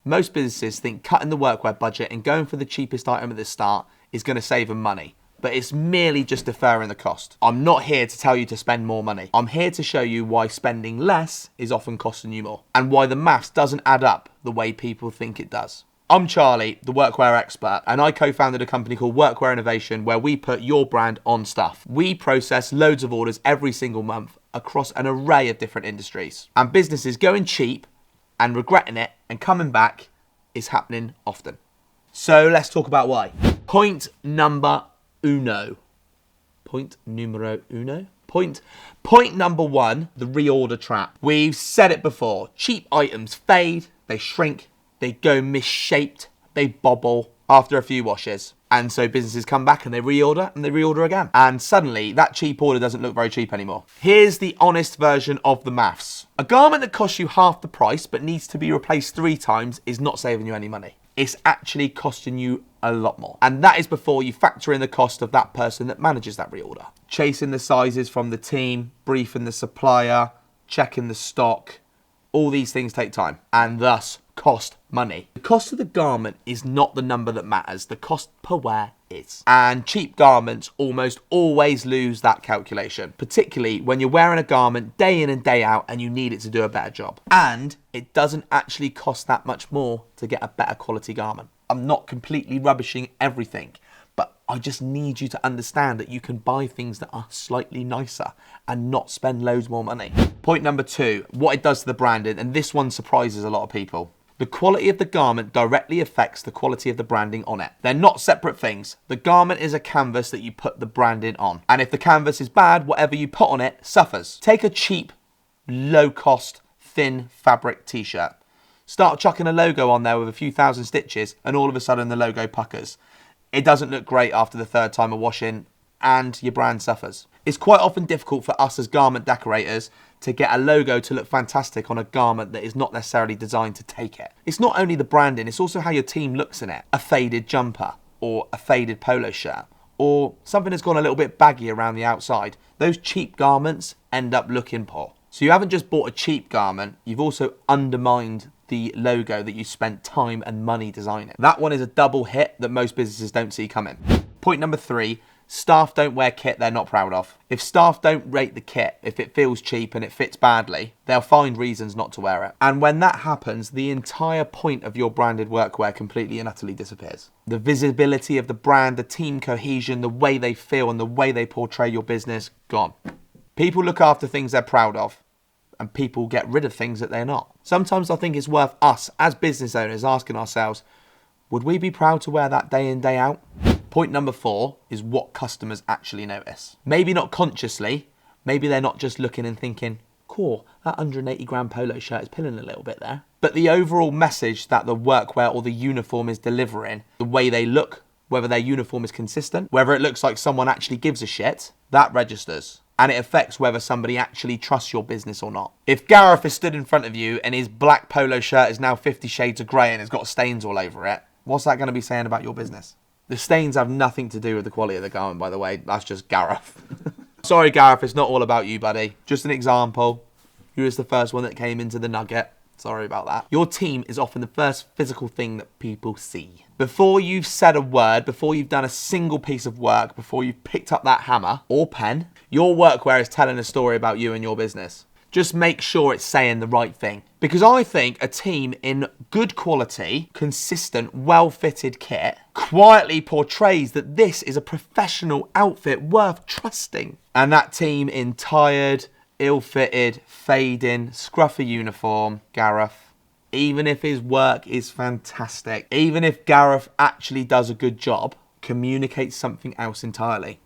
Most businesses think cutting the workwear budget and going for the cheapest item at the start is going to save them money, but it's merely just deferring the cost. I'm not here to tell you to spend more money. I'm here to show you why spending less is often costing you more, and why the maths doesn't add up the way people think it does. I'm Charlie, the workwear expert, and I co-founded a company called Workwear Innovation where we put your brand on stuff. We process loads of orders every single month across an array of different industries. And businesses going cheap and regretting it and coming back is happening often. So let's talk about why. Point number uno. Point numero uno? Point number one, the reorder trap. We've said it before. Cheap items fade, they shrink, they go misshaped, they bobble after a few washes. And so businesses come back and they reorder again. And suddenly that cheap order doesn't look very cheap anymore. Here's the honest version of the maths. A garment that costs you half the price but needs to be replaced 3 times is not saving you any money. It's actually costing you a lot more. And that is before you factor in the cost of that person that manages that reorder. Chasing the sizes from the team, briefing the supplier, checking the stock. All these things take time and thus cost money. The cost of the garment is not the number that matters. The cost per wear is. And cheap garments almost always lose that calculation, particularly when you're wearing a garment day in and day out and you need it to do a better job. And it doesn't actually cost that much more to get a better quality garment. I'm not completely rubbishing everything, but I just need you to understand that you can buy things that are slightly nicer and not spend loads more money. Point number 2, what it does to the branding, and this one surprises a lot of people. The quality of the garment directly affects the quality of the branding on it. They're not separate things. The garment is a canvas that you put the branding on. And if the canvas is bad, whatever you put on it suffers. Take a cheap, low-cost, thin fabric t-shirt. Start chucking a logo on there with a few thousand stitches and all of a sudden the logo puckers. It doesn't look great after the 3rd time of washing and your brand suffers. It's quite often difficult for us as garment decorators to get a logo to look fantastic on a garment that is not necessarily designed to take it. It's not only the branding, it's also how your team looks in it. A faded jumper or a faded polo shirt or something that's gone a little bit baggy around the outside. Those cheap garments end up looking poor. So you haven't just bought a cheap garment, you've also undermined the logo that you spent time and money designing. That one is a double hit that most businesses don't see coming. Point number 3, staff don't wear kit they're not proud of. If staff don't rate the kit, if it feels cheap and it fits badly, they'll find reasons not to wear it. And when that happens, the entire point of your branded workwear completely and utterly disappears. The visibility of the brand, the team cohesion, the way they feel and the way they portray your business, gone. People look after things they're proud of, and people get rid of things that they're not. Sometimes I think it's worth us as business owners asking ourselves, would we be proud to wear that day in, day out? Point number 4 is what customers actually notice. Maybe not consciously, maybe they're not just looking and thinking, cool, that 180 grand polo shirt is pilling a little bit there. But the overall message that the workwear or the uniform is delivering, the way they look, whether their uniform is consistent, whether it looks like someone actually gives a shit, that registers. And it affects whether somebody actually trusts your business or not. If Gareth is stood in front of you and his black polo shirt is now 50 shades of grey and it's got stains all over it, what's that going to be saying about your business? The stains have nothing to do with the quality of the garment, by the way. That's just Gareth. Sorry, Gareth, it's not all about you, buddy. Just an example. You was the first one that came into the nugget. Sorry about that. Your team is often the first physical thing that people see. Before you've said a word, before you've done a single piece of work, before you've picked up that hammer or pen, your workwear is telling a story about you and your business. Just make sure it's saying the right thing. Because I think a team in good quality, consistent, well-fitted kit quietly portrays that this is a professional outfit worth trusting. And that team in tired, ill-fitted, fading, scruffy uniform, Gareth, even if his work is fantastic, even if Gareth actually does a good job, communicates something else entirely.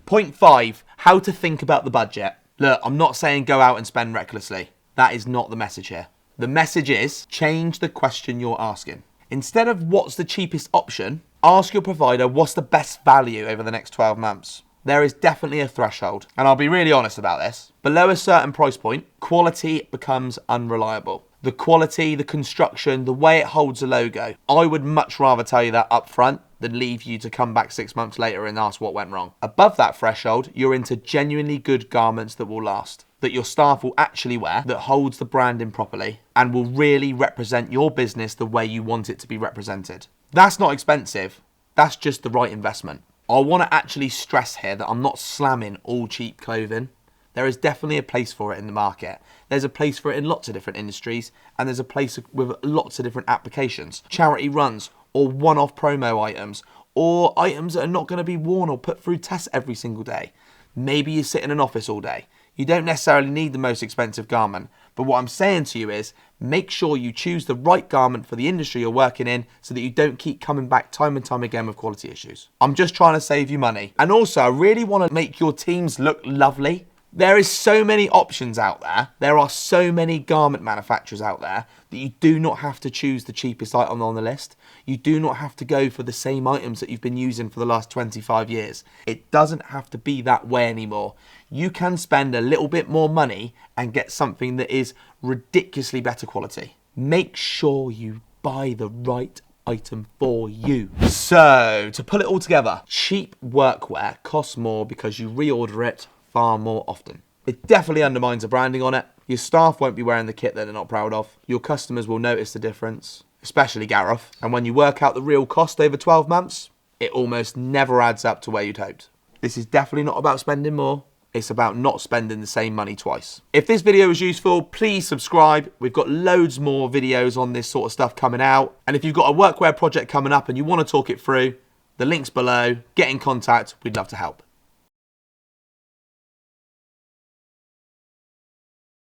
Point 5, how to think about the budget. Look, I'm not saying go out and spend recklessly. That is not the message here. The message is change the question you're asking. Instead of what's the cheapest option, ask your provider what's the best value over the next 12 months. There is definitely a threshold, and I'll be really honest about this. Below a certain price point, quality becomes unreliable. The quality, the construction, the way it holds a logo. I would much rather tell you that up front than leave you to come back 6 months later and ask what went wrong. Above that threshold, you're into genuinely good garments that will last, that your staff will actually wear, that holds the branding properly, and will really represent your business the way you want it to be represented. That's not expensive. That's just the right investment. I want to actually stress here that I'm not slamming all cheap clothing. There is definitely a place for it in the market. There's a place for it in lots of different industries, and there's a place with lots of different applications. Charity runs, or one-off promo items, or items that are not going to be worn or put through tests every single day. Maybe you sit in an office all day. You don't necessarily need the most expensive garment, but what I'm saying to you is make sure you choose the right garment for the industry you're working in so that you don't keep coming back time and time again with quality issues. I'm just trying to save you money. And also, I really want to make your teams look lovely. There is so many options out there. There are so many garment manufacturers out there that you do not have to choose the cheapest item on the list. You do not have to go for the same items that you've been using for the last 25 years. It doesn't have to be that way anymore. You can spend a little bit more money and get something that is ridiculously better quality. Make sure you buy the right item for you. So, to pull it all together, cheap workwear costs more because you reorder it far more often. It definitely undermines the branding on it. Your staff won't be wearing the kit that they're not proud of. Your customers will notice the difference, especially Gareth. And when you work out the real cost over 12 months, it almost never adds up to where you'd hoped. This is definitely not about spending more. It's about not spending the same money twice. If this video was useful, please subscribe. We've got loads more videos on this sort of stuff coming out. And if you've got a workwear project coming up and you want to talk it through, the link's below. Get in contact. We'd love to help.